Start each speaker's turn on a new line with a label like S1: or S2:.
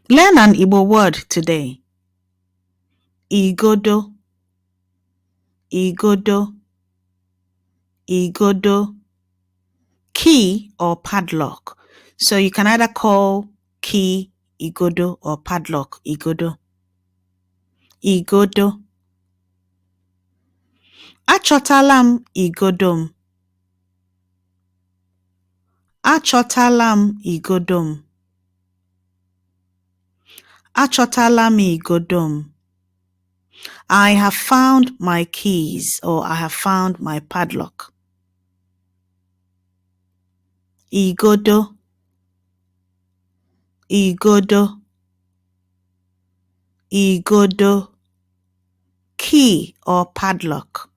S1: Learn an Igbo word today. Igodo, igodo, igodo. Key or padlock. So you can either call key igodo or padlock igodo. Igodo. Achọtala m igodo m. Achọtala m igodo m. Achọtala m igodo m. I have found my keys or I have found my padlock. Igodo, igodo, igodo. Key or padlock.